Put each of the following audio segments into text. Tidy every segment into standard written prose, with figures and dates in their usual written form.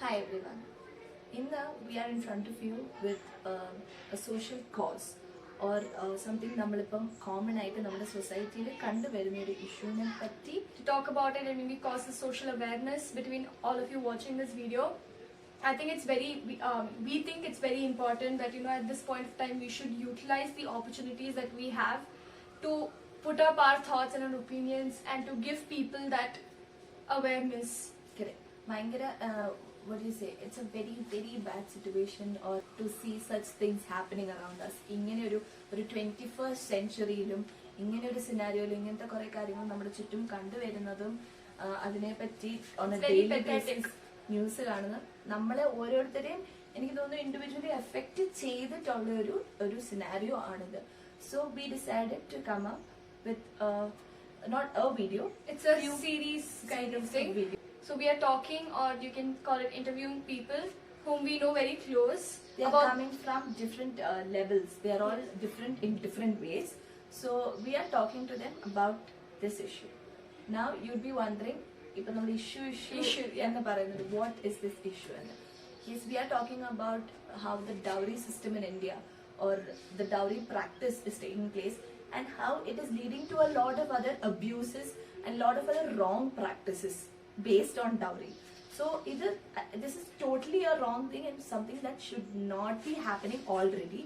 Hi everyone. We are in front of you with a social cause or something നമ്മളിപ്പം common ആയിട്ട് നമ്മുടെ സൊസൈറ്റിയിൽ കണ്ടുവരുന്ന ഒരു ഇഷ്യൂവിനെ പറ്റി To talk about it and maybe cause a social awareness between all of you watching this video. I think it's we think it's very important that at this point of time we should utilize the opportunities that we have to put up our thoughts and our opinions and to give people that awareness. ഭയങ്കര what do you say, it's a very very bad situation or to see such things happening around us. ഇങ്ങനെ ഒരു 21st സെഞ്ച്വറിയിലും ഇങ്ങനെ ഒരു സിനാരിയോയിലും ഇങ്ങനത്തെ കുറെ കാര്യങ്ങൾ നമ്മുടെ ചുറ്റും കണ്ടുവരുന്നതും അതിനെപ്പറ്റി ന്യൂസ് കാണുന്ന നമ്മളെ ഓരോരുത്തരെയും എനിക്ക് തോന്നുന്നു ഇൻഡിവിജ്വലി എഫക്ട് ചെയ്തിട്ടുള്ള ഒരു സിനാരിയോ ആണിത്. So we decided to come up with not a video, it's a series kind of thing. So we are talking, or you can call it interviewing people whom we know very close. They are coming from different levels. They are all different in different ways. So we are talking to them about this issue. Now you'd be wondering, even the issue, what is this issue? Yes, we are talking about how the dowry system in India or the dowry practice is taking place and how it is leading to a lot of other abuses and lot of other wrong practices based on dowry. So this is totally a wrong thing and something that should not be happening already.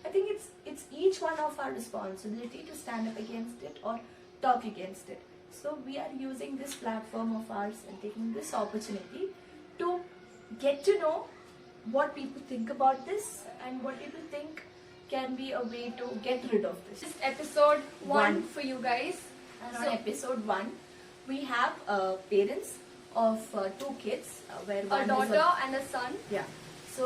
I think it's each one of our responsibility to stand up against it or talk against it. So we are using this platform of ours and taking this opportunity to get to know what people think about this and what people think can be a way to get rid of this. This is episode 1 for you guys. And on episode 1, we have parents of 2 kids, where a daughter and a son. Yeah. So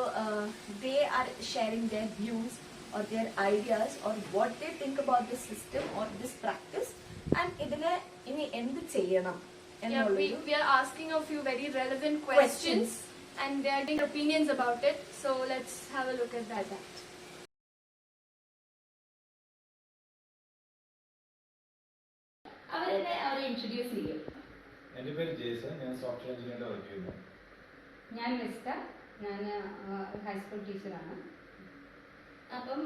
they are sharing their views or their ideas or what they think about this system or this practice and idine ini endu cheyanam ennallu. We are asking a few very relevant questions and they are giving opinions about it. So let's have a look at that. അവരെ introduce ചെയ്യും. എൻ്റെ പേര് Jason, ഞാൻ software എഞ്ചിനീയറിന്റെ work ചെയ്യുന്നു. ഞാൻ മിസ്റ്റ, ഞാൻ high school ടീച്ചറാണ്. അപ്പം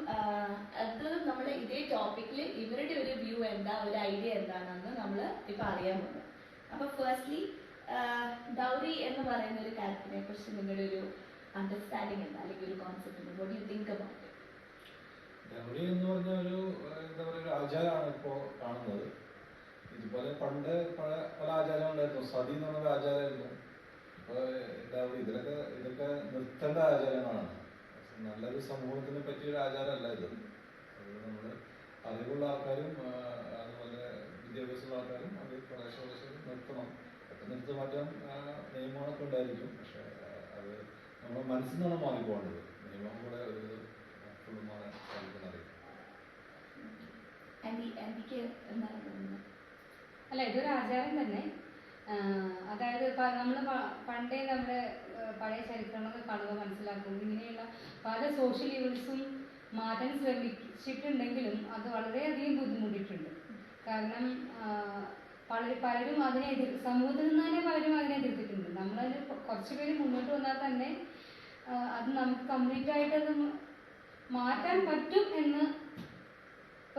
അത് നമ്മൾ ഇതേ ടോപ്പിക്കിൽ ഇവരുടെ ഒരു വ്യൂ എന്താ, ഒരു ഐഡിയ എന്താണെന്ന് നമ്മൾ ഇപ്പം അറിയാൻ പോകുന്നത്. അപ്പം ഫസ്റ്റ്ലി ഡൗറി എന്ന് പറയുന്ന ഒരു കാര്യത്തിനെ കുറിച്ച് നിങ്ങളുടെ ഒരു അണ്ടർസ്റ്റാൻഡിങ് എന്താ, അല്ലെങ്കിൽ ഒരു concept, what you think about it? Dowry എന്ന് പറഞ്ഞ ഒരു ആചാരമാണ് ഇപ്പോൾ കാണുന്നത്. ഇതുപോലെ പണ്ട് പല ആചാരങ്ങളുണ്ടായിരുന്നു. സതി എന്ന് പറഞ്ഞൊരു ആചാരമായിരുന്നു. ഇപ്പോൾ ഡൗറി ഇതൊക്കെ നിർത്തേണ്ട ആചാരങ്ങളാണ്. നല്ലൊരു സമൂഹത്തിനെ പറ്റിയൊരു ആചാരമല്ല ഇത്. അത് നമ്മൾ അറിവുള്ള ആൾക്കാരും അതുപോലെ വിദ്യാഭ്യാസമുള്ള ആൾക്കാരും അത് കുറേശ്ശെ നിർത്തണം. പെട്ടെന്ന് എടുത്ത് മാറ്റാൻ നിയമങ്ങളൊക്കെ ഉണ്ടായിരിക്കും. പക്ഷെ അത് നമ്മുടെ മനസ്സിൽ നിന്നാണ് മാറിപ്പോകേണ്ടത്. നിയമം കൂടെ ഒരു ഫുള്ള് മാറാൻ സാധിക്കുന്നറിയാം. അല്ല, ഇതൊരു ആചാരം തന്നെ. അതായത് നമ്മൾ പണ്ടേ നമ്മുടെ പഴയ ചരിത്രങ്ങളൊക്കെ കാണുക മനസ്സിലാക്കുമ്പോൾ ഇങ്ങനെയുള്ള പല സോഷ്യൽ ഈവൻസും മാറ്റാൻ ശ്രമിച്ചിട്ടുണ്ടെങ്കിലും അത് വളരെയധികം ബുദ്ധിമുട്ടിയിട്ടുണ്ട്. കാരണം പലരും അതിനെ സമൂഹത്തിൽ നിന്ന് തന്നെ പലരും അതിനെ എതിർത്തിട്ടുണ്ട്. നമ്മളതിന് കുറച്ച് പേര് മുന്നോട്ട് വന്നാൽ തന്നെ അത് നമുക്ക് കംപ്ലീറ്റ് ആയിട്ട് അത് മാറ്റാൻ പറ്റും എന്ന്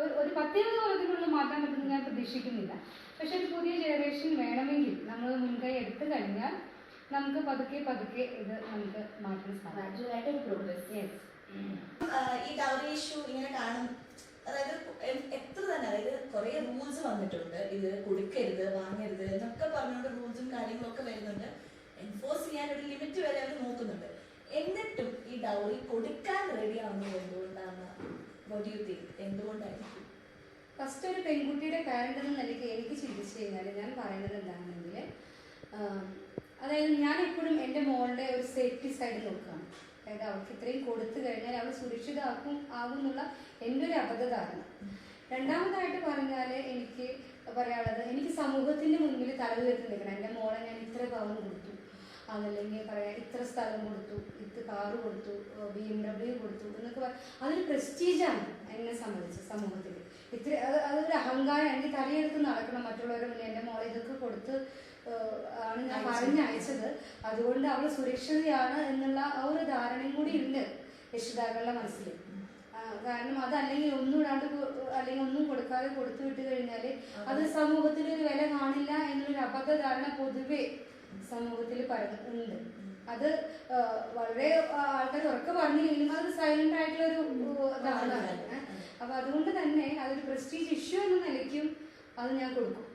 ഒരു 10-20 കൊല്ലത്തിനുള്ളിൽ മാറ്റാൻ പറ്റുമെന്ന് ഞാൻ പ്രതീക്ഷിക്കുന്നില്ല. പക്ഷെ ഒരു പുതിയ ജനറേഷൻ വേണമെങ്കിൽ നമ്മൾ മുൻകൈ എടുത്തു കഴിഞ്ഞാൽ നമുക്ക് പതുക്കെ ഇത് നമുക്ക് മാറ്റാൻ സാധിക്കും. ഈ ഡൗറി ഇഷ്യൂ ഇങ്ങനെ കാണും, അതായത് എത്ര തന്നെ, അതായത് കുറെ റൂൾസ് വന്നിട്ടുണ്ട്. ഇത് കൊടുക്കരുത്, വാങ്ങരുത് എന്നൊക്കെ പറഞ്ഞുകൊണ്ട് റൂൾസും കാര്യങ്ങളൊക്കെ വരുന്നുണ്ട്. എൻഫോഴ്സ് ചെയ്യാൻ ഒരു ലിമിറ്റ് വരെ അവർ നോക്കുന്നുണ്ട്. എന്നിട്ടും ഈ ഡൗറി കൊടുക്കാൻ റെഡി ആവുന്നത് എന്തുകൊണ്ടാണ്? എന്തുകൊണ്ടായിരിക്കും? ഫസ്റ്റ് ഒരു പെൺകുട്ടിയുടെ പാരന്റ് എന്ന നിലയ്ക്ക് എനിക്ക് ചിന്തിച്ചു കഴിഞ്ഞാൽ ഞാൻ പറയുന്നത് എന്താണെന്നെങ്കിൽ, അതായത് ഞാൻ എപ്പോഴും എൻ്റെ മോളുടെ ഒരു സേഫ്റ്റി സൈഡ് നോക്കുകയാണ്. അതായത് അവൾക്ക് ഇത്രയും കൊടുത്തു കഴിഞ്ഞാൽ അവൾ ആകുന്നുള്ള എൻ്റെ ഒരു അബദ്ധധാരണ. രണ്ടാമതായിട്ട് പറഞ്ഞാൽ എനിക്ക് പറയാനുള്ളത്, എനിക്ക് സമൂഹത്തിൻ്റെ മുന്നിൽ തല ഉയർത്തി നിൽക്കണം. എൻ്റെ മോളെ ഞാൻ ഇത്ര പവൻ കൊടുത്തു, അതല്ലെങ്കിൽ പറയാം ഇത്ര സ്ഥലം കൊടുത്തു, ഇത്ര കാറ് കൊടുത്തു, BMW കൊടുത്തു എന്നൊക്കെ അതൊരു പ്രസ്റ്റീജാണ് എന്നെ സംബന്ധിച്ച് സമൂഹത്തിൽ. അതൊരു അഹങ്കാരം. എനിക്ക് തലയെടുത്ത് നടക്കണം മറ്റുള്ളവരുടെ മുന്നിൽ. എൻ്റെ മോളെ ഇതൊക്കെ കൊടുത്ത് ആണ് ഞാൻ പറഞ്ഞയച്ചത്. അതുകൊണ്ട് അവൾ സുരക്ഷിതയാണ് എന്നുള്ള ആ ഒരു ധാരണയും കൂടി ഉണ്ട് രക്ഷിതാക്കളുടെ മനസ്സിൽ. കാരണം അതല്ലെങ്കിൽ ഒന്നും ഇടാണ്ട് അല്ലെങ്കിൽ ഒന്നും കൊടുക്കാതെ കൊടുത്തു വിട്ട് കഴിഞ്ഞാൽ അത് സമൂഹത്തിൽ ഒരു വില കാണില്ല എന്നുള്ളൊരു അബദ്ധധാരണ പൊതുവെ സമൂഹത്തിൽ ഉണ്ട്. അത് വളരെ ആൾക്കാർ ഉറക്കെ പറഞ്ഞില്ലെങ്കിലും അത് സൈലന്റ് ആയിട്ടുള്ള ഒരു ഇതാണ്. അപ്പൊ അതുകൊണ്ട് തന്നെ അതൊരു പ്രസ്റ്റീജ് ഇഷ്യൂ എന്ന നിലയ്ക്കും അത് ഞാൻ കൊടുക്കും.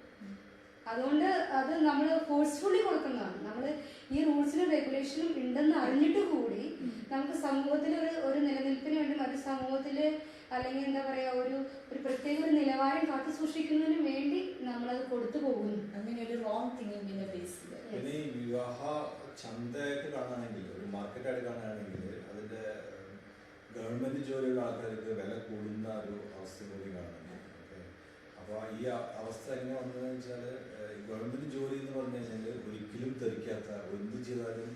അതുകൊണ്ട് അത് നമ്മൾ ഫോഴ്സ്ഫുള്ളി കൊടുക്കുന്നതാണ്. നമ്മൾ ഈ റൂൾസിനും റെഗുലേഷനും ഉണ്ടെന്ന് അറിഞ്ഞിട്ട് കൂടി നമുക്ക് സമൂഹത്തിൽ ഒരു നിലനിൽപ്പിന് വേണ്ടി മറ്റു സമൂഹത്തിൽ അല്ലെങ്കിൽ എന്താ പറയാ ഒരു പ്രത്യേക ഒരു നിലവാരം കാത്തു സൂക്ഷിക്കുന്നതിന് വേണ്ടി നമ്മളത് കൊടുത്തു പോകുന്നു. അങ്ങനെ ഒരു റോങ് തിങ്കിങ്ങിന്റെ ബേസിൽ പിന്നെ ഈ വിവാഹ ചന്തയായിട്ട് കാണുകയാണെങ്കിൽ ഒരു മാർക്കറ്റായിട്ട് കാണുകയാണെങ്കിൽ അതിന്റെ ഗവൺമെന്റ് ജോലിയുള്ള ആൾക്കാർക്ക് വില കൂടുന്ന ഒരു അവസ്ഥ കൂടി കാണുന്നുണ്ട്. അപ്പോൾ ഈ അവസ്ഥ എങ്ങനെ വന്നതെന്ന് വെച്ചാൽ ഗവൺമെന്റ് ജോലി എന്ന് പറഞ്ഞു കഴിഞ്ഞാൽ ഒരിക്കലും തെറിക്കാത്ത, എന്ത് ചെയ്താലും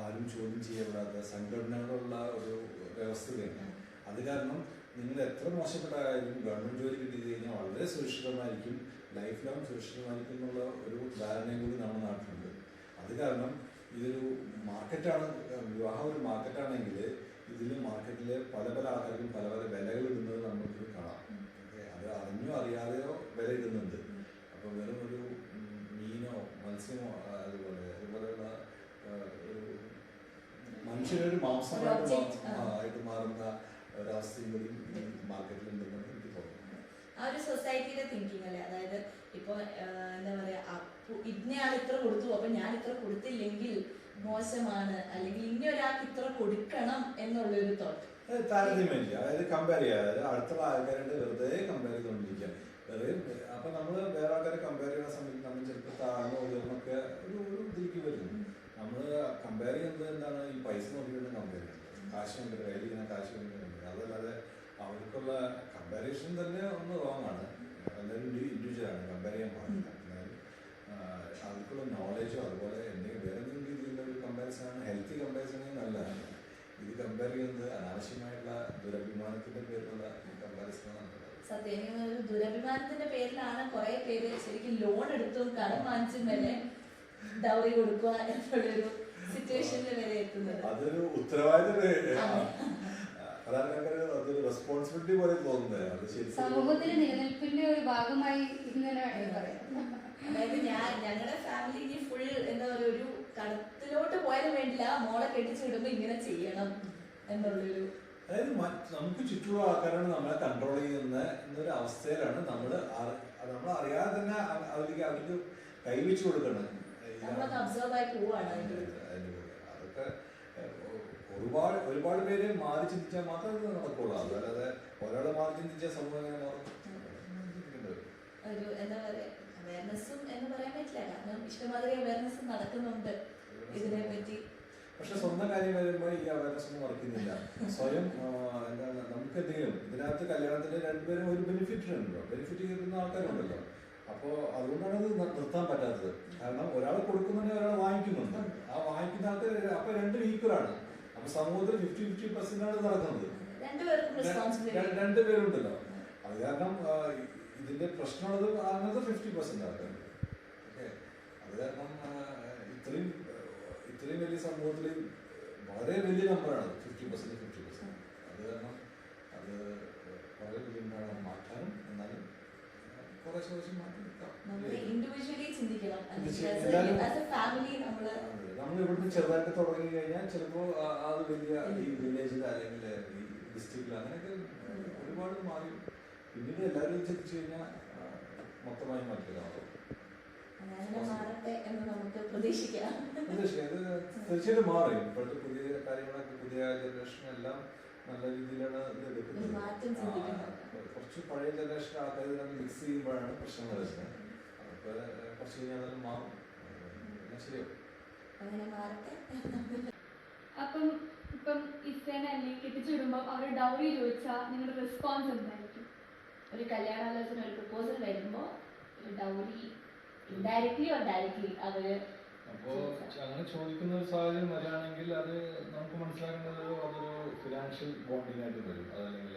ആരും ചോദ്യം ചെയ്യപ്പെടാത്ത സംഘടനകളുള്ള ഒരു വ്യവസ്ഥയാണ്. അത് കാരണം നിങ്ങൾ എത്ര മോശപ്പെട്ടായാലും ഗവൺമെന്റ് ജോലി കിട്ടി കഴിഞ്ഞാൽ വളരെ സുരക്ഷിതമായിരിക്കും, ലൈഫ് ലോങ് സുരക്ഷിതമായിരിക്കും എന്നുള്ള ഒരു ധാരണയും കൂടി നമ്മുടെ നാട്ടിലുണ്ട്. അത് കാരണം ഇതൊരു മാർക്കറ്റാണ്, വിവാഹം ഒരു മാർക്കറ്റാണെങ്കിൽ ഇതിൽ മാർക്കറ്റിലെ പല പല ആൾക്കാർക്കും പല പല വിലകൾ ഇടുന്നത് നമുക്ക് കാണാം. അത് അറിഞ്ഞോ അറിയാതെയോ വില ഇടുന്നുണ്ട്. അപ്പോൾ വെറും ഒരു മീനോ മത്സ്യമോ അതുപോലെയുള്ള ഒരു മനുഷ്യരൊരു മാംസമായിട്ട് മാറുന്ന ഒരവസ്ഥയും കൂടി മാർക്കറ്റിലുണ്ടെന്ന് എനിക്ക് തോന്നുന്നു. ആ ഒരു സൊസൈറ്റിയുടെ തിങ്കിങ് അല്ലേ, അതായത് ഇപ്പൊ എന്താ പറയാ ഇന്നയാൾ ഇത്ര കൊടുത്തു അപ്പൊ ഞാൻ ഇത്ര കൊടുത്തില്ലെങ്കിൽ മോശമാണ്, അല്ലെങ്കിൽ ഇനി ഒരാൾക്ക് ഇത്ര കൊടുക്കണം എന്നുള്ളൊരു തോട്ട്. താരതമ്യമില്ല, അതായത് കമ്പയർ ചെയ്യുക, അതായത് അടുത്തുള്ള ആൾക്കാരുടെ വെറുതെ കമ്പയർ ചെയ്തുകൊണ്ടിരിക്കുക. വെറുതെ അപ്പൊ നമ്മൾ വേറെ ആൾക്കാരെ കമ്പയർ ചെയ്യുന്ന സമയത്ത് നമ്മൾ ചിലപ്പോൾ താഴ്ന്ന ഉയർന്നൊക്കെ ഒരു ഇതിലേക്ക് വരുന്നു. നമ്മൾ കമ്പയർ ചെയ്യുന്നത് എന്താണ്, ഈ പൈസ നോക്കിയിട്ട് കമ്പയർ ചെയ്യുന്നത്, കാശ് കമ്പയർ കയ്യിൽ ചെയ്യുന്ന കാശ് കമ്പയർ. അതല്ലാതെ അവർക്കുള്ള കമ്പാരിസൺ തന്നെ ഒന്ന് റോങ് ആണ്. എല്ലാവരും ഇൻഡിവിജ്വലാണ്, കമ്പയർ ചെയ്യാൻ പാടില്ല. അവർക്കുള്ള നോളേജോ അതുപോലെ എന്തെങ്കിലും വേറെ എന്തെങ്കിലും രീതിയിലുള്ള ഒരു കമ്പാരിസൺ ആണ് ഹെൽത്തി കമ്പാരിസൺ നല്ലതാണ്. ഇത് കമ്പയർ ചെയ്യുന്നത് അനാവശ്യമായിട്ടുള്ള ദുരഭിമാനത്തിന്റെ പേരിലുള്ള കമ്പാരിസൺ. സത്യം, ഒരു ദുരഭിമാനത്തിന്റെ പേരിലാണ് കുറെ പേര് ശരിക്കും ലോൺ എടുത്തും കടം വാങ്ങിച്ചും വരെ ഡൗറി കൊടുക്കുക എന്നുള്ളൊരു സിറ്റുവേഷനിൽ വരെ എത്തുന്നത്. അതൊരു ഉത്തരവാദിത്തം, അതൊരു റെസ്പോൺസിബിലിറ്റി പോലെ തോന്നുന്നത്. സമൂഹത്തിലെ നിലനിൽപ്പിന്റെ ഒരു ഭാഗമായി ഇങ്ങനെ പറയാം. അതായത് ഞങ്ങളുടെ ഫാമിലി ഇനി ഫുൾ എന്താ പറയുക ഒരു കടത്തിലോട്ട് പോയാലും വേണ്ടില്ല, മോളെ കെട്ടിച്ചു വിടുമ്പോ ഇങ്ങനെ ചെയ്യണം എന്നുള്ളൊരു, അതായത് നമുക്ക് ചുറ്റുമുള്ള ആൾക്കാരാണ് നമ്മളെ കൺട്രോൾ ചെയ്യുന്ന എന്നൊരു അവസ്ഥയിലാണ് നമ്മൾ അറിയാതെ തന്നെ അവർക്ക് കൈവച്ചു കൊടുക്കണം. നമ്മളൊക്കെ അബ്സർവ് ആയി പോവാണ്. അതൊക്കെ ഒരുപാട് പേര് മാറി ചിന്തിച്ചാൽ മാത്രമേ ഇത് നടക്കുള്ളൂ. അല്ലാതെ ഒരാളെ മാറി ചിന്തിച്ചാൽ സമൂഹം എങ്ങനെ മാറും? ഒരു എന്താ പറയാ അവയർനെസ്സും എന്ന് പറയാൻ പറ്റില്ല, കാരണം ഇഷ്ടമാതിരി അവയർനെസ് നടക്കുന്നുണ്ട് ഇതിനെ പറ്റി. പക്ഷെ സ്വന്തം കാര്യം വരുമ്പോൾ ഈ അവയർനെസ് ഒന്നും നടക്കുന്നില്ല. സ്വയം എന്താണ് നമുക്ക് എന്തെങ്കിലും ഇതിനകത്ത് കല്യാണത്തിന് രണ്ടുപേരും ഒരു ബെനിഫിറ്റ് ഉണ്ടല്ലോ, ബെനിഫിറ്റ് കിട്ടുന്ന ആൾക്കാരുണ്ടല്ലോ. അപ്പോൾ അതുകൊണ്ടാണ് ഇത് നിർത്താൻ പറ്റാത്തത്. കാരണം ഒരാൾ കൊടുക്കുന്നുണ്ട്, ഒരാൾ വാങ്ങിക്കുന്നുണ്ട്. ആ വാങ്ങിക്കുന്ന ആൾക്കാർ അപ്പൊ രണ്ടും ഈക്വലാണ്. അപ്പൊ സമൂഹത്തിൽ 50-50% ആണ് നടക്കുന്നത്. രണ്ടുപേരുണ്ടല്ലോ. അത് കാരണം ഇതിന്റെ പ്രശ്നമുള്ളത് അങ്ങനത്തെ 50% ആൾക്കാർ. ഓക്കെ, അത് കാരണം ഇത്രയും വലിയ സമൂഹത്തിൽ വളരെ വലിയ നമ്പറാണ് 50%. അത് കാരണം അത് വളരെ വലിയ നമ്പറാണ് മാറ്റാനും. എന്നാലും കുറെ ശേഷം മാറ്റി നിൽക്കാം. നമ്മൾ ഇവിടുന്ന് ചെറുതായിട്ട് തുടങ്ങി കഴിഞ്ഞാൽ ചിലപ്പോൾ അത് വലിയ ഈ വില്ലേജിൽ അല്ലെങ്കിൽ ഈ ഡിസ്ട്രിക്റ്റിൽ അങ്ങനെയൊക്കെ ഒരുപാട് മാറി. പിന്നീട് എല്ലാവരും ചിന്തിച്ചു കഴിഞ്ഞാൽ മൊത്തമായി മാറ്റിയതാവും. തീർച്ചയായിട്ടും മാറി. ഇപ്പോഴത്തെ പുതിയ കാര്യങ്ങളൊക്കെ പുതിയ ജനറേഷൻ എല്ലാം നല്ല രീതിയിലാണ് ഇത് എടുക്കുന്നത്. കുറച്ച് പഴയ ജനറേഷൻ ആൾക്കാർ ഇതിനകത്ത് മിക്സ് ചെയ്യുമ്പോഴാണ് പ്രശ്നങ്ങൾ വരുന്നത്. അതൊക്കെ കുറച്ച് കഴിഞ്ഞാൽ അതെല്ലാം മാറും. ശരിയാവും. അപ്പം ഇപ്പം ഇസ്തേനെ അല്ലെങ്കിൽ കെട്ടിച്ചു വിടുമ്പോൾ അവർ ഡൗറി ചോദിച്ചാൽ നിങ്ങളുടെ റെസ്പോൺസ് എന്തായിരിക്കും? ഒരു കല്യാണാലോചന ഒരു പ്രപ്പോസൽ വരുമ്പോൾ ഡൗറി ഇൻഡയറക്ട്ലി ഓർ ഡയറക്ട്ലി അവര് അപ്പോൾ അങ്ങനെ ചോദിക്കുന്ന ഒരു സാഹചര്യം വരികയാണെങ്കിൽ അത് നമുക്ക് മനസ്സിലാക്കേണ്ടത് അതൊരു ഫിനാൻഷ്യൽ ബോണ്ടിങ് ആയിട്ട് വരും. അതല്ലെങ്കിൽ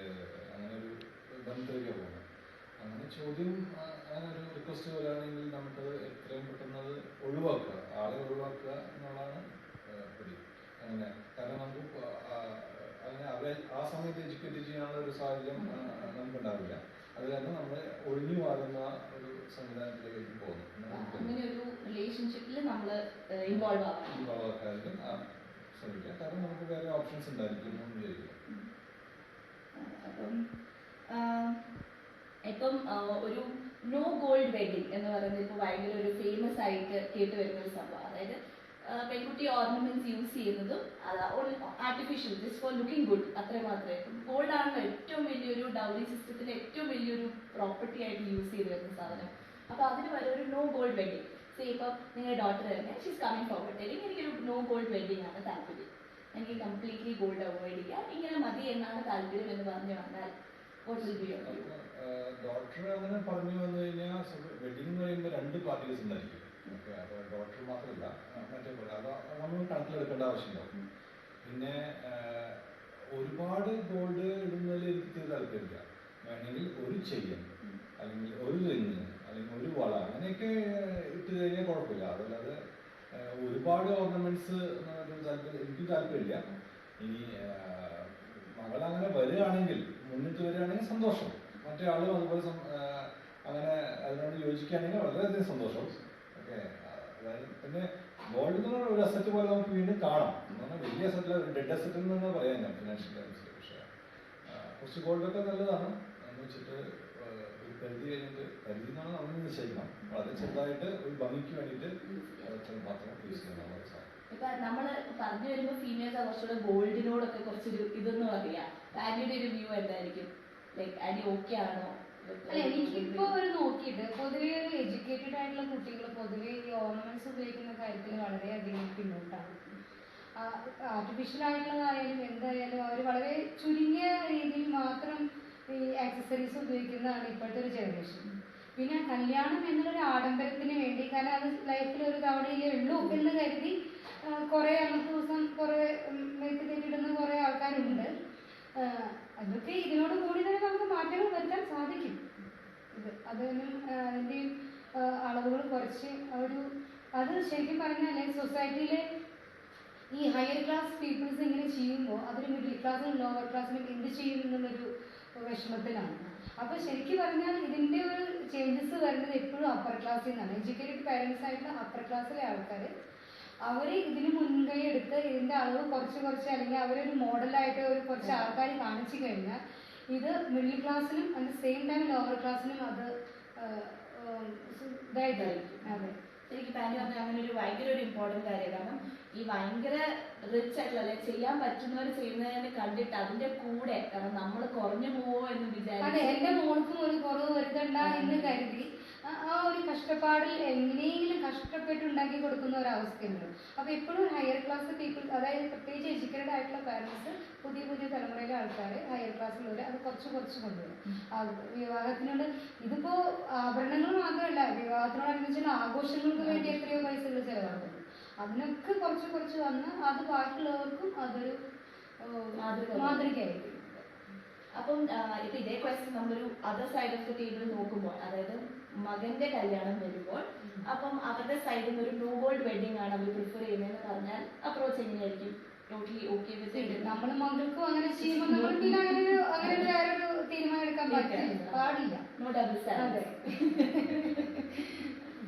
അങ്ങനെ ഒരു ബന്ധത്തിലേക്ക് പോകുന്നത്. അങ്ങനെ ചോദ്യം അങ്ങനെ ഒരു റിക്വസ്റ്റ് വരികയാണെങ്കിൽ നമുക്കത് എത്രയും പെട്ടെന്നത് ഒഴിവാക്കുക, ആളെ ഒഴിവാക്കുക എന്നുള്ളതാണ് ഒരു അങ്ങനെ. കാരണം നമുക്ക് അങ്ങനെ അവരെ ആ സമയത്ത് എഡ്യൂക്കേറ്റ് ചെയ്യാനുള്ള ഒരു സാഹചര്യം നമുക്കുണ്ടാവില്ല. അത് കാരണം നമ്മൾ ഒഴിഞ്ഞു മാറുന്ന ഒരു സംവിധാനത്തിലേക്ക് പോകുന്നു. അങ്ങനെ ഒരു റിലേഷൻഷിപ്പിൽ നമ്മൾ ഇൻവോൾവ് ആക്കാനും ശ്രമിക്കുക. കാരണം നമുക്ക് വേറെ ഓപ്ഷൻസ് ഉണ്ടായിരിക്കും എന്ന് വിചാരിക്കുക. അപ്പം ഇപ്പം ഒരു നോ ഗോൾഡ് വെഡിങ് എന്ന് പറയുന്നത് ഇപ്പോൾ ഭയങ്കര ഒരു ഫേമസ് ആയിട്ട് കേട്ട് വരുന്ന ഒരു സംഭവം. അതായത് പെൺകുട്ടി ഓർണമെന്റ്സ് യൂസ് ചെയ്യുന്നതും artificial just for looking good അത്ര മാത്രമേ. ഗോൾഡ് ആണല്ലോ ഏറ്റവും വലിയൊരു ഡൗറി സിസ്റ്റത്തിൽ ഏറ്റവും വലിയൊരു പ്രോപ്പർട്ടി ആയിട്ട് യൂസ് ചെയ്ത് വരുന്ന സാധനം. അപ്പോൾ അതിന് വരെ ഒരു നോ ഗോൾഡ് വെഡിങ്. സേ ഇപ്പം നിങ്ങളുടെ ഡോട്ടർ തന്നെ ഷീസ് കമ്മിങ് ഫോർവേഡ് അല്ലെങ്കിൽ എനിക്കൊരു നോ ഗോൾഡ് വെഡിങ് ആണ് താല്പര്യം, എനിക്ക് കംപ്ലീറ്റ്ലി ഗോൾഡ് അവോയ്ഡ് ചെയ്യാം, ഇങ്ങനെ മതി എന്നാണ് താല്പര്യം എന്ന് പറഞ്ഞു വന്നാൽ ഡോക്ടർ അങ്ങനെ പറഞ്ഞു വന്നു കഴിഞ്ഞാൽ വെഡിങ് എന്ന് പറയുമ്പോൾ 2 പാർട്ടീസ് ഉണ്ടായിരിക്കും. ഓക്കെ, അപ്പോൾ ഡോക്ടർ മാത്രമല്ല മറ്റേ പോലെ അത് നമ്മൾ കണക്കിലെടുക്കേണ്ട ആവശ്യമുണ്ടാവും. പിന്നെ ഒരുപാട് ഗോൾഡ് ഇടുന്നതിൽ എനിക്ക് താല്പര്യമില്ല. വേണമെങ്കിൽ ഒരു ചെയിൻ അല്ലെങ്കിൽ ഒരു റിങ് അല്ലെങ്കിൽ ഒരു വള അങ്ങനെയൊക്കെ ഇട്ട് കഴിഞ്ഞാൽ കുഴപ്പമില്ല. അതല്ലാതെ ഒരുപാട് ഓർണമെന്റ്സ് എനിക്ക് താല്പര്യമില്ല. ഇനി മകളങ്ങനെ വരികയാണെങ്കിൽ മുന്നിട്ട് വരികയാണെങ്കിൽ സന്തോഷം, മറ്റേ ആളും അതുപോലെ അങ്ങനെ അതിനോട് യോജിക്കുകയാണെങ്കിൽ വളരെയധികം സന്തോഷം. ഓക്കെ, അതായത് പിന്നെ ഗോൾഡ് എന്ന് പറഞ്ഞാൽ ഒരു അസറ്റ് പോലെ നമുക്ക് വീണ്ടും കാണാം. എന്ന് പറഞ്ഞാൽ വലിയ അസറ്റിൽ ഡെഡ് അസറ്റ് എന്ന് പറയാൻ ഞാൻ ഫിനാൻഷ്യൽ ടൈംസിൽ. പക്ഷേ കുറച്ച് ഗോൾഡൊക്കെ നല്ലതാണ് എന്ന് വെച്ചിട്ട് ഒരു പരിധി കഴിഞ്ഞിട്ട്, പരിധി എന്നാണ് നമ്മൾ നിശ്ചയിക്കണം, വളരെ ചെറുതായിട്ട് ഒരു ഭംഗിക്ക് വേണ്ടിയിട്ട് മാത്രം യൂസ് ചെയ്യണം. ഇപ്പൊ നമ്മൾ പറഞ്ഞു വരുമ്പോൾ ഫീമെയിൽസ് കുറച്ചുകൂടെ ഗോൾഡിനോടൊക്കെ കുറച്ചൊരു ഇതെന്ന് പറയാ. ആന്റിയുടെ ഒരു വ്യൂ എന്തായിരിക്കും? ലൈക്ക് ആന്റി ഓക്കെ ആണോ? അല്ല, എനിക്കിപ്പോ ഒരു നോക്കിയിട്ട് പൊതുവെ ഒരു എഡ്യൂക്കേറ്റഡ് ആയിട്ടുള്ള കുട്ടികൾ പൊതുവെ ഈ ഓർണമെന്റ്സ് ഉപയോഗിക്കുന്ന കാര്യത്തിൽ വളരെയധികം പിന്നോട്ടാണ്. ആർട്ടിഫിഷ്യൽ ആയിട്ടുള്ളതായാലും എന്തായാലും അവർ വളരെ ചുരുങ്ങിയ രീതിയിൽ മാത്രം ഈ ആക്സസറീസ് ഉപയോഗിക്കുന്നതാണ് ഇപ്പോഴത്തെ ഒരു ജനറേഷൻ. പിന്നെ കല്യാണം എന്നുള്ളൊരു ആഡംബരത്തിന് വേണ്ടി, കാരണം അത് ലൈഫിൽ ഒരു തവണയിലേ ഉള്ളൂ എന്ന് കരുതി കുറേ അന്നത്തെ ദിവസം കുറേ മേത്ത് കെട്ടിടുന്ന കുറേ ആൾക്കാരുണ്ട്. അതൊക്കെ ഇതിനോട് കൂടി തന്നെ നമുക്ക് മാറ്റങ്ങൾ വരുത്താൻ സാധിക്കും. അതിനും അതിൻ്റെയും അളവുകൾ കുറച്ച് അത് ശരിക്കും പറഞ്ഞാൽ സൊസൈറ്റിയിലെ ഈ ഹയർ ക്ലാസ് പീപ്പിൾസ് ഇങ്ങനെ ചെയ്യുമ്പോൾ അതൊരു മിഡിൽ ക്ലാസ്സിനും ലോവർ ക്ലാസ്സിനും എന്ത് ചെയ്യും എന്നുള്ളൊരു വിഷമത്തിലാണ്. അപ്പോൾ ശരിക്കും പറഞ്ഞാൽ ഇതിൻ്റെ ഒരു ചേഞ്ചസ് വരുന്നത് എപ്പോഴും അപ്പർ ക്ലാസ്സിൽ നിന്നാണ്. എഡ്യൂക്കേറ്റഡ് പാരൻസ് ആയിട്ടുള്ള അപ്പർ ക്ലാസ്സിലെ ആൾക്കാർ അവർ ഇതിന് മുൻകൈ എടുത്ത് ഇതിൻ്റെ അളവ് കുറച്ച് അല്ലെങ്കിൽ അവരൊരു മോഡലായിട്ട് ഒരു കുറച്ച് ആൾക്കാർ കാണിച്ചു കഴിഞ്ഞാൽ ഇത് മിഡിൽ ക്ലാസ്സിനും at the same time lower ക്ലാസ്സിനും അത് ഇതായിട്ടായിരിക്കും. അതെ, എനിക്ക് പാനി പറഞ്ഞാൽ അങ്ങനെ ഒരു ഭയങ്കര ഒരു ഇമ്പോർട്ടൻറ്റ് കാര്യം. കാരണം ഈ ഭയങ്കര റിച്ച് ആയിട്ടുള്ള അല്ലെങ്കിൽ ചെയ്യാൻ പറ്റുന്നവർ ചെയ്യുന്നതിനെ കണ്ടിട്ട് അതിന്റെ കൂടെ, കാരണം നമ്മൾ കുറഞ്ഞു പോവോ എന്ന് വിചാരിച്ചു എന്റെ മോൾക്കും ഒരു കുറവ് വരുത്തണ്ട എന്ന് കരുതി ആ ഒരു കഷ്ടപ്പാടിൽ എങ്ങനെയെങ്കിലും കഷ്ടപ്പെട്ടുണ്ടാക്കി കൊടുക്കുന്ന ഒരു അവസ്ഥയുണ്ട്. അപ്പൊ എപ്പോഴും ഹയർ ക്ലാസ് പീപ്പിൾ, അതായത് പ്രത്യേകിച്ച് എഡ്യൂക്കേറ്റഡ് ആയിട്ടുള്ള പാരൻസ്, പുതിയ തലമുറയിലെ ആൾക്കാർ ഹയർ ക്ലാസ്സിലുള്ളവർ അത് കുറച്ച് കൊണ്ടുവരും. വിവാഹത്തിനോട് ഇതിപ്പോ ആഭരണങ്ങൾ മാത്രമല്ല, വിവാഹത്തിനോടനുബന്ധിച്ചുള്ള ആഘോഷങ്ങൾക്ക് വേണ്ടി എത്രയോ പൈസകൾ ചെലവാക്കുന്നു. അതിനൊക്കെ കുറച്ച് വന്ന് അത് ബാക്കിയുള്ളവർക്കും അതൊരു മാതൃകയായിരിക്കും. അപ്പം ഇപ്പൊ ഇതേ ക്വസ്റ്റ്യൻ നമ്മളൊരു other side of the table നോക്കുമ്പോൾ, അതായത് മകന്റെ കല്യാണം വരുമ്പോൾ അപ്പം അവരുടെ സൈഡിൽ നിന്ന് ഒരു നോ ഗോൾഡ് വെഡിങ് ആണ് അവർ പ്രിഫർ ചെയ്യുന്നതെന്ന് പറഞ്ഞാൽ അപ്രോച്ച് എങ്ങനെയായിരിക്കും? ടോട്ടലി ഓക്കെ വിത്ത് നമ്മൾ മകൾക്കും അങ്ങനെ ചെയ്യുമ്പോൾ നമ്മൾ പിന്നെ അങ്ങനെ വേറൊരു തീരുമാനം എടുക്കാൻ പാടില്ല. No double salary.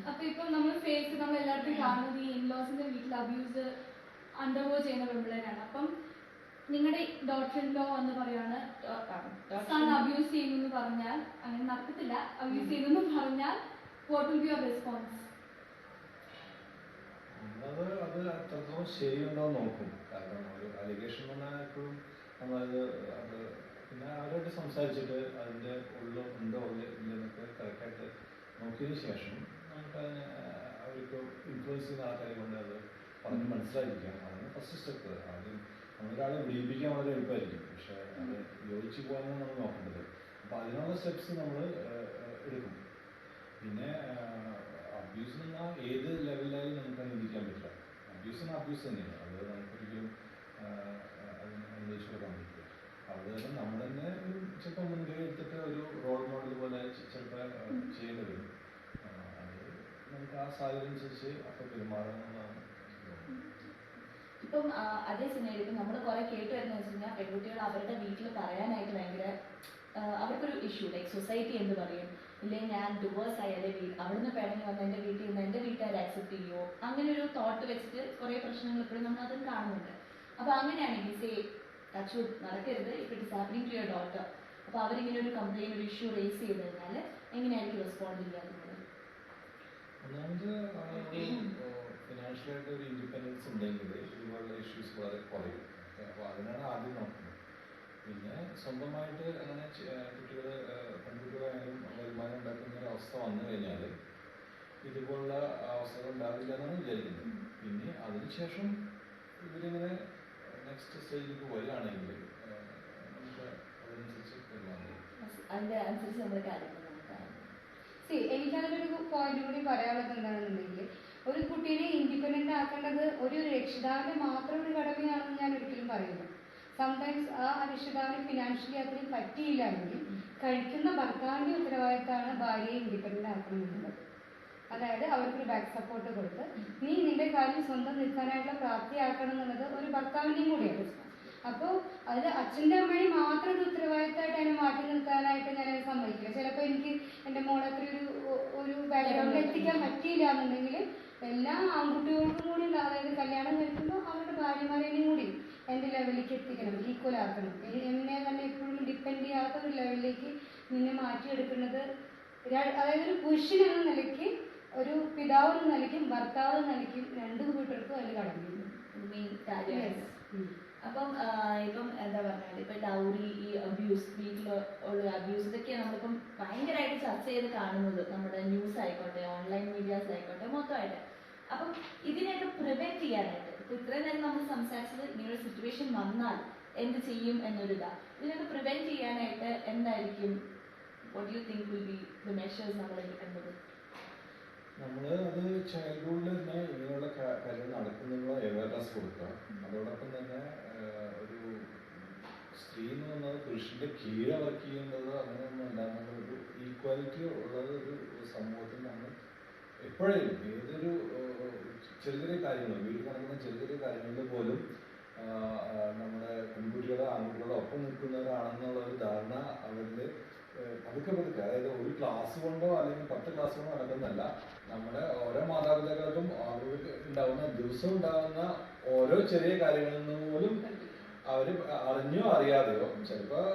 അപ്പൊ ഇപ്പം നമ്മൾ എല്ലാവർക്കും കാണുന്നത് ഈ ഇൻലോസിന്റെ വീട്ടിൽ അബ്യൂസ് അണ്ടർഗോ ചെയ്യുന്ന പെൺപിള്ളേരാണ്. അപ്പം നിങ്ങളുടെ ഡോട്ടർ ഇൻ ലോ എന്ന് പറയാണ് സൺ അബ്യൂസ് ചെയ്യുന്നു എന്ന് പറഞ്ഞാൽ, അങ്ങനെ നടക്കത്തില്ല, അബ്യൂസ് ചെയ്യുന്നു എന്ന് പറഞ്ഞാൽ what will be your response? അത് അത്രത്തോളം ശരിയുണ്ടോ നോക്കും. കാരണം ഒരു അലിഗേഷൻ പറഞ്ഞാൽ എപ്പോഴും നമ്മളത് പിന്നെ അവരോട് സംസാരിച്ചിട്ട് അതിൻ്റെ ഉണ്ടോ ഇല്ലെന്നൊക്കെ കറക്റ്റായിട്ട് നോക്കിയതിന് ശേഷം നമുക്ക് അവർക്ക് ഇൻഫ്ലുവൻസ് ചെയ്യുന്ന ആൾക്കാരെ കൊണ്ട് അത് പറഞ്ഞ് മനസ്സിലാക്കിക്കാം. അതാണ് ഫസ്റ്റ് സ്റ്റെപ്പ്. ആദ്യം നമ്മളൊരാളെ വിളിപ്പിക്കാൻ വളരെ എളുപ്പമായിരിക്കും, പക്ഷേ അത് യോജിച്ച് പോകാനാണ് നമ്മൾ നോക്കേണ്ടത്. അപ്പോൾ അതിനുള്ള സ്റ്റെപ്സ് നമ്മൾ എടുക്കും. പിന്നെ അബ്യൂസ് എന്നാൽ ഏത് ലെവലിലായാലും നമുക്ക് അനുവദിക്കാൻ പറ്റില്ല. അബ്യൂസ് തന്നെയാണ്, അത് നമുക്കൊരിക്കലും അനുവദിച്ചു കൊടുക്കാൻ പറ്റില്ല. അത് നമ്മൾ തന്നെ ചിലപ്പോൾ മുൻകൈ എടുത്തിട്ട് ഒരു റോൾ മോഡൽ പോലെ ചിലപ്പോൾ സാഹചര്യം അനുസരിച്ച് അപ്പോൾ പെരുമാറണമെന്നാണ് തോന്നുന്നത്. ഇപ്പം അതേ സമയം ഇപ്പം നമ്മൾ കുറെ കേട്ട് വരുന്നത് വെച്ച് കഴിഞ്ഞാൽ പെൺകുട്ടികൾ അവരുടെ വീട്ടിൽ പറയാനായിട്ട് ഭയങ്കര അവർക്കൊരു ഇഷ്യൂ ലൈക്ക് സൊസൈറ്റി എന്ത് പറയും, ഇല്ലെങ്കിൽ ഞാൻ ഡിവോഴ്സ് ആയാലേ അവിടുന്ന് പേടങ്ങി വന്ന് എൻ്റെ വീട്ടിൽ നിന്ന് എൻ്റെ വീട്ടുകാർ ആക്സെപ്റ്റ് ചെയ്യുമോ, അങ്ങനെ ഒരു തോട്ട് വെച്ചിട്ട് കുറേ പ്രശ്നങ്ങൾ ഇപ്പോഴും നമ്മൾ അതും കാണുന്നുണ്ട്. അപ്പോൾ അങ്ങനെയാണെങ്കിൽ സേ ടച്ച് നടക്കരുത്, if it is happening to your daughter, അപ്പോൾ അവരിങ്ങനെ ഒരു കംപ്ലയിൻറ്റ് ഒരു ഇഷ്യൂ റേസ് ചെയ്ത് കഴിഞ്ഞാൽ എങ്ങനെയായിരിക്കും റെസ്പോണ്ട് ചെയ്യാറുള്ളത്? ഒന്നാമത് ഫിനാൻഷ്യലായിട്ട് ഒരു ഇൻഡിപെൻഡൻസ് ഉണ്ടെങ്കിൽ ഇതുപോലുള്ള ഇഷ്യൂസ് വളരെ കുറയും. അപ്പോൾ അതിനാണ് ആദ്യം നോക്കുന്നത്. പിന്നെ സ്വന്തമായിട്ട് അങ്ങനെ കുട്ടികൾ പെൺകുട്ടികളായാലും വരുമാനം ഉണ്ടാക്കുന്ന ഒരു അവസ്ഥ വന്നു കഴിഞ്ഞാൽ ഇതുപോലുള്ള അവസ്ഥകൾ ഉണ്ടാവില്ല എന്നാണ് വിചാരിക്കുന്നത്. പിന്നെ അതിനുശേഷം ഇവരിങ്ങനെ നെക്സ്റ്റ് സ്റ്റേജിലേക്ക് വരികയാണെങ്കിൽ നമുക്ക് അതനുസരിച്ച് പെരുമാറും. അതിൻ്റെ അനുസരിച്ച് നമ്മൾ കാര്യങ്ങൾ നോക്കാം. എനിക്കതിലൊരു പോയിന്റ് കൂടി പറയാനുള്ളത് എന്താണെന്നുണ്ടെങ്കിൽ, ഒരു കുട്ടീനെ ഇൻഡിപെൻഡന്റ് ആക്കേണ്ടത് ഒരു രക്ഷിതാവിന്റെ മാത്രം ഒരു കടമയാണെന്ന് ഞാൻ ഒരിക്കലും പറയില്ല. സംടൈംസ് ആ രക്ഷിതാവിന് ഫിനാൻഷ്യലി അത്രയും പറ്റിയില്ലെങ്കിൽ കഴിക്കുന്ന ഭർത്താവിന്റെ ഉത്തരവാദിത്തമാണ് ഭാര്യയെ ഇൻഡിപെൻഡന്റ് ആക്കണമെന്നുള്ളത്. അതായത് അവർക്കൊരു ബാക്ക് സപ്പോർട്ട് കൊടുത്ത് നീ നിന്റെ കാലിൽ സ്വന്തം നിൽക്കാനായിട്ടുള്ള പ്രാപ്തിയാക്കണം എന്നുള്ളത് ഒരു ഭർത്താവിൻ്റെയും കൂടിയാണ്. അപ്പോൾ അത് അച്ഛൻ്റെ അമ്മയും മാത്രം ഒരു ഉത്തരവാദിത്തമായിട്ട് അതിനെ മാറ്റി നിർത്താനായിട്ട് ഞാൻ സമ്മതിക്കില്ല. ചിലപ്പോൾ എനിക്ക് എൻ്റെ മോളെ അത്ര ഒരു ബാക്ക്ഗ്രൗണ്ടിൽ എത്തിക്കാൻ പറ്റിയില്ല എന്നുണ്ടെങ്കിൽ എല്ലാ ആൺകുട്ടികൾക്കും കൂടി, അതായത് കല്യാണം കഴിക്കുമ്പോൾ അവരുടെ ഭാര്യമാരെയും കൂടി എൻ്റെ ലെവലിലേക്ക് എത്തിക്കണം, ഈക്വൽ ആക്കണം. എന്നെ തന്നെ എപ്പോഴും ഡിപ്പെൻഡ് ചെയ്യാത്ത ഒരു ലെവലിലേക്ക് നിന്നെ മാറ്റിയെടുക്കുന്നത്, അതായത് ഒരു പുരുഷൻ എന്ന നിലയ്ക്ക്, ഒരു പിതാവ് എന്ന നിലയ്ക്കും ഭർത്താവ് എന്ന നിലയ്ക്കും രണ്ടു കൂട്ടർക്കും അതിൽ കടന്നിരുന്നു. മെയിൻ കാര്യമാണ്. അപ്പം ഇപ്പം എന്താ പറഞ്ഞാൽ ഇപ്പം ഡൗറി, ഈ അബ്യൂസ്, വീട്ടിലുള്ള അബ്യൂസ്, ഇതൊക്കെയാണ് നമ്മളിപ്പം ഭയങ്കരമായിട്ട് ചർച്ച ചെയ്ത് കാണുന്നത്, നമ്മുടെ ന്യൂസ് ആയിക്കോട്ടെ ഓൺലൈൻ മീഡിയാസ് ആയിക്കോട്ടെ മൊത്തമായിട്ട്. അപ്പം ഇതിനെയൊക്കെ പ്രിവെന്റ് ചെയ്യാനായിട്ട് ഇപ്പം ഇത്രയും നേരം നമ്മൾ സംസാരിച്ചത് ഇങ്ങനൊരു സിറ്റുവേഷൻ വന്നാൽ എന്ത് ചെയ്യും എന്നൊരിതാ. ഇതിനൊക്കെ പ്രിവെന്റ് ചെയ്യാനായിട്ട് എന്തായിരിക്കും, what you think will be the measures നമ്മൾ എടുക്കേണ്ടത്? നമ്മൾ അത് ചൈൽഡ്ഹുഡിൽ തന്നെ ഇങ്ങനെയുള്ള കാര്യങ്ങൾ നടക്കുന്നുള്ള അവയർനെസ് കൊടുക്കുക. അതോടൊപ്പം തന്നെ ഒരു സ്ത്രീ എന്ന് പറഞ്ഞാൽ പുരുഷന്റെ കീഴെ വർക്ക് ചെയ്യുന്നത് അങ്ങനെയൊന്നും അല്ല എന്നുള്ളൊരു ഈക്വാലിറ്റി ഉള്ളത് ഒരു സമൂഹത്തിൽ നമ്മൾ എപ്പോഴും ഏതൊരു ചെറിയ ചെറിയ കാര്യങ്ങൾ, വീട്ടിൽ നടക്കുന്ന ചെറിയ ചെറിയ കാര്യങ്ങളിൽ പോലും നമ്മുടെ പെൺകുട്ടികളോ ആൺകുട്ടികളോ ഒപ്പം നിൽക്കുന്നവരാണെന്നുള്ള ഒരു ധാരണ അവരിൽ പതുക്കെ പതുക്കെ, അതായത് ഒരു ക്ലാസ് കൊണ്ടോ അല്ലെങ്കിൽ 10 ക്ലാസ് കൊണ്ടോ നടക്കുന്നതല്ല, നമ്മുടെ ഓരോ മാതാപിതാക്കൾക്കും അവർക്ക് ഉണ്ടാകുന്ന ദിവസം ഉണ്ടാകുന്ന ഓരോ ചെറിയ കാര്യങ്ങളിൽ നിന്ന് പോലും അവർ അറിഞ്ഞോ അറിയാതെയോ, ചിലപ്പോൾ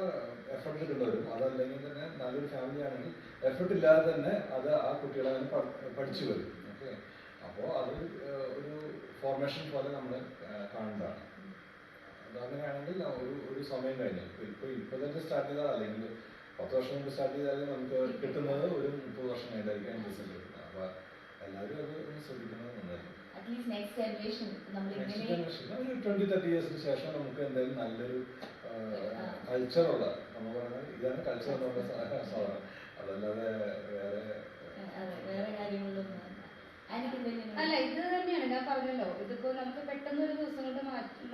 എഫർട്ട് ഇടുന്നവരും, അതല്ലെങ്കിൽ തന്നെ നല്ലൊരു ഫാമിലി ആണെങ്കിൽ എഫർട്ട് ഇല്ലാതെ തന്നെ അത് ആ കുട്ടികളെ പഠിച്ചു വരും. ഓക്കെ, അപ്പോൾ അത് ഒരു ഫോർമേഷൻ പോലെ നമ്മൾ കാണേണ്ടതാണ്. അതങ്ങനെയാണെങ്കിൽ ഒരു സമയം കഴിഞ്ഞു ഇപ്പോൾ തന്നെ സ്റ്റാർട്ട് ചെയ്താൽ, അല്ലെങ്കിൽ 10 വർഷം കൊണ്ട് സ്റ്റാർട്ട് ചെയ്താൽ നമുക്ക് കിട്ടുന്നത് ഒരു 30 വർഷം കഴിഞ്ഞായിരിക്കും റിസൾട്ട് കിട്ടുന്നത്. അപ്പോൾ എല്ലാവരും അത് ഒന്ന് ശ്രദ്ധിക്കുന്നത് നന്നായിരിക്കും. അറ്റ്ലീസ്റ്റ് നെക്സ്റ്റ് ജനറേഷൻ ഒരു 20-30 ഇയേഴ്സിന് ശേഷം നമുക്ക് എന്തായാലും നല്ലൊരു കൾച്ചറുള്ള, നമ്മൾ പറയുന്നത് ഇതാണ് കൾച്ചർ എന്നുള്ള സാധനം, അതല്ലാതെ വേറെ കാര്യങ്ങളിലൊന്നും അല്ല. ഇത് തന്നെയാണ് ഞാൻ പറഞ്ഞല്ലോ, ഇതിപ്പോ നമുക്ക് പെട്ടെന്ന് ഒരു ദിവസം കൊണ്ട്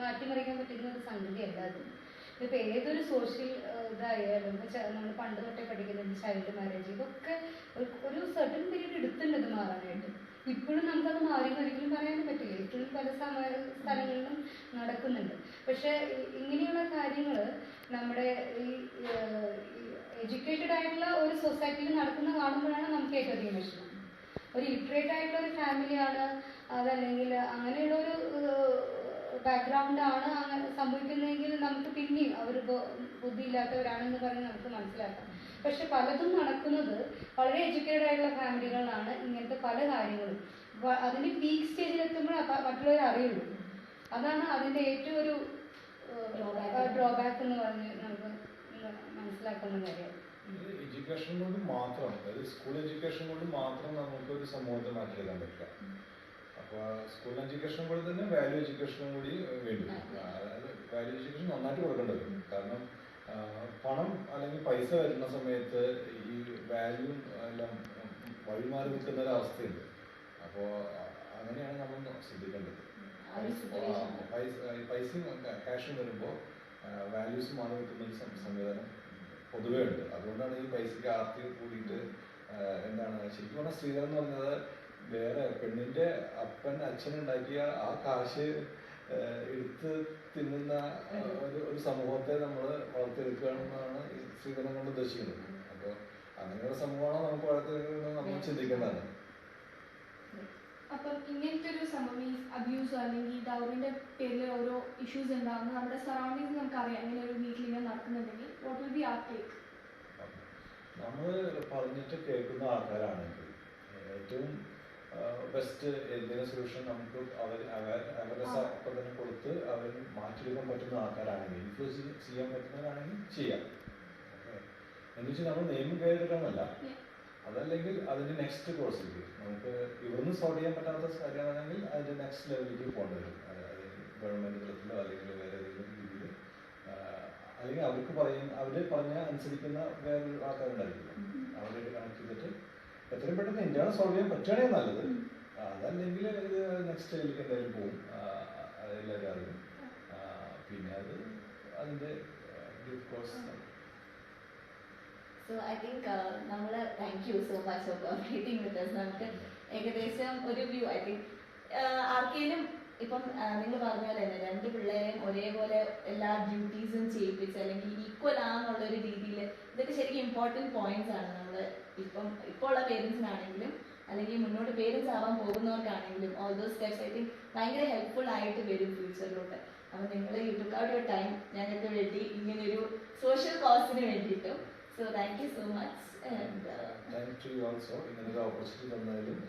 മാറ്റിമറിക്കാൻ പറ്റുന്ന ഒരു സംഗതിയല്ല അത്. ഇപ്പൊ ഏതൊരു സോഷ്യൽ ഇതായാലും നമ്മൾ പണ്ട് തൊട്ടേ പഠിക്കുന്നുണ്ട് ചൈൽഡ് മാരേജ്, ഇതൊക്കെ ഒരു സർട്ടൻ പീരീഡ് എടുത്തിട്ടുണ്ട് ഇത് മാറാനായിട്ട്. ഇപ്പോഴും നമുക്കത് മാറിയെന്ന് ഒരിക്കലും പറയാനും പറ്റില്ല. ഇപ്പോഴും പല സ്ഥലങ്ങളിലും നടക്കുന്നുണ്ട്. പക്ഷെ ഇങ്ങനെയുള്ള കാര്യങ്ങൾ നമ്മുടെ ഈ എഡ്യൂക്കേറ്റഡ് ആയിട്ടുള്ള ഒരു സൊസൈറ്റിയിൽ നടക്കുന്ന കാണുമ്പോഴാണ് നമുക്ക് ഏറ്റവും അധികം വിഷമം. ഒരു ലിറ്ററേറ്റ് ആയിട്ടുള്ള ഒരു ഫാമിലിയാണ്, അതല്ലെങ്കിൽ അങ്ങനെയുള്ള ഒരു ബാക്ക്ഗ്രൗണ്ടാണ് അങ്ങനെ സംഭവിക്കുന്നതെങ്കിൽ നമുക്ക് പിന്നെയും അവർ ബുദ്ധിയില്ലാത്തവരാണെന്ന് പറഞ്ഞ് നമുക്ക് മനസ്സിലാക്കാം. പക്ഷെ പലതും നടക്കുന്നത് വളരെ എഡ്യൂക്കേറ്റഡ് ആയിട്ടുള്ള ഫാമിലികളിലാണ്. ഇങ്ങനത്തെ പല കാര്യങ്ങളും അതിന് പീക്ക് സ്റ്റേജിൽ എത്തുമ്പോൾ മറ്റുള്ളവർ അറിയുള്ളൂ. അതാണ് അതിൻ്റെ ഏറ്റവും ഒരു ഡ്രോബാക്ക് എന്ന് പറഞ്ഞ് നമുക്ക് മനസ്സിലാക്കുന്ന കാര്യം. എഡ്യൂക്കേഷൻ കൊണ്ട് മാത്രം, അതായത് സ്കൂൾ എഡ്യൂക്കേഷൻ കൊണ്ട് മാത്രം നമുക്കൊരു സമൂഹത്തെ മാറ്റിയെടുക്കാൻ പറ്റില്ല. അപ്പോൾ സ്കൂൾ എഡ്യൂക്കേഷൻ പോലെ തന്നെ വാല്യൂ എഡ്യൂക്കേഷനും കൂടി വേണ്ടി. അതായത് വാല്യൂ എഡ്യൂക്കേഷൻ നന്നായിട്ട് കൊടുക്കേണ്ടത്. കാരണം പണം അല്ലെങ്കിൽ പൈസ വരുന്ന സമയത്ത് ഈ വാല്യൂ എല്ലാം വഴിമാറി നിൽക്കുന്ന ഒരു അവസ്ഥയുണ്ട്. അപ്പോൾ അങ്ങനെയാണ് നമ്മൾ ശ്രദ്ധിക്കേണ്ടത്. പൈസയും ക്യാഷും വരുമ്പോൾ വാല്യൂസ് മാറി നിൽക്കുന്ന ഒരു സംവിധാനം പൊതുവേ ഉണ്ട്. അതുകൊണ്ടാണ് ഈ പൈസയ്ക്ക് ആർത്തി കൂടിയിട്ട് എന്താണ് ശരിക്കും പറഞ്ഞാൽ സ്ത്രീകൾ എന്ന് പറഞ്ഞത് വേറെ പെണ്ണിന്റെ അച്ഛനുണ്ടാക്കിയ ആ കാശ് എടുത്ത് തിന്നുന്ന ഒരു സമൂഹത്തെ നമ്മൾ വളർത്തിയെടുക്കുകയാണെന്നാണ് ഈ സ്ത്രീധനം കൊണ്ട് ഉദ്ദേശിക്കുന്നത്. അപ്പോൾ അങ്ങനെയുള്ള സമൂഹമാണോ നമുക്ക് വളർത്തിയെടുക്കുന്നത് നമ്മൾ ചിന്തിക്കേണ്ടതാണ്. അപ്പം ഇങ്ങനത്തെ ഒരു സംഭവം ഈ അബ്യൂസ് അല്ലെങ്കിൽ ഡൗറിന്റെ പേരിൽ ഓരോ ഇഷ്യൂസ് ഉണ്ടാകുന്നത് നമ്മുടെ സറൗണ്ടിങ്സ് നമുക്കറിയാം. ഇങ്ങനെ ഒരു വീട്ടിൽ ഇങ്ങനെ നടക്കുന്നുണ്ടെങ്കിൽ what will be our take? നമ്മൾ പറഞ്ഞിട്ട് കേൾക്കുന്ന ആൾക്കാരാണെങ്കിൽ ഏറ്റവും ബെസ്റ്റ് എന്തെങ്കിലും സൊല്യൂഷൻ നമുക്ക് അവരുടെ അപ്പം തന്നെ കൊടുത്ത് അവർ മാറ്റിയെടുക്കാൻ പറ്റുന്ന ആൾക്കാരാണെങ്കിൽ, ഇൻഫ്ലുവൻസ് ചെയ്യാൻ പറ്റുന്നവരാണെങ്കിൽ ചെയ്യാം. എന്ന് വെച്ചാൽ നമ്മൾ നിയമം കയറിയിട്ടാണല്ല, അതല്ലെങ്കിൽ അതിന്റെ നെക്സ്റ്റ് കോഴ്സിലേക്ക് നമുക്ക് ഇവിടുന്ന് സോൾവ് ചെയ്യാൻ പറ്റാത്ത കാര്യമാണെങ്കിൽ അതിന്റെ നെക്സ്റ്റ് ലെവലിലേക്ക് പോകേണ്ടി വരും. അതായത് ഗവൺമെന്റ് തലത്തിലോ അല്ലെങ്കിൽ വേറെ ഏതെങ്കിലും രീതിയിൽ, അല്ലെങ്കിൽ അവര് പറഞ്ഞ അനുസരിക്കുന്ന വേറൊരു ആൾക്കാരുണ്ടായിരിക്കില്ല, അവരായിട്ട് കണക്ട് ചെയ്തിട്ട് എത്രയും പെട്ടെന്ന് ഇന്ത്യയാണ് സോൾവ് ചെയ്യാൻ പറ്റുകയാണെങ്കിൽ നല്ലത്. അതല്ലെങ്കിൽ ഇത് നെക്സ്റ്റ് ലെവലിലേക്ക് എന്തായാലും പോകും, അതെല്ലാവരും അറിയും. പിന്നെ അത് അതിന്റെ course. So I think thank you so much for cooperating with us. നമുക്ക് ഏകദേശം ഒരു വ്യൂ ഐ തിങ്ക് ആർക്കെങ്കിലും ഇപ്പം നിങ്ങൾ പറഞ്ഞ പോലെ തന്നെ രണ്ട് പിള്ളേരെയും ഒരേപോലെ എല്ലാ ഡ്യൂട്ടീസും ചെയ്യിപ്പിച്ച് അല്ലെങ്കിൽ ഈക്വൽ ആണെന്നുള്ളൊരു രീതിയിൽ ഇതൊക്കെ ശരിക്കും ഇമ്പോർട്ടൻറ്റ് പോയിന്റ്സ് ആണ്. നമ്മൾ ഇപ്പോൾ ഉള്ള പേരൻസിനാണെങ്കിലും അല്ലെങ്കിൽ മുന്നോട്ട് പേരൻസ് ആവാൻ പോകുന്നവർക്കാണെങ്കിലും all those steps I think ഭയങ്കര ഹെൽപ്ഫുൾ ആയിട്ട് വരും ഫ്യൂച്ചറിലോട്ട്. അപ്പോൾ നിങ്ങൾ you took out your time ഞങ്ങൾക്ക് വേണ്ടി ഇങ്ങനൊരു സോഷ്യൽ കോസിന് വേണ്ടിയിട്ടും. So thank you so much. And thank you also. ഇങ്ങനൊരു ഓപ്പർച്യൂണിറ്റി തന്നതിലും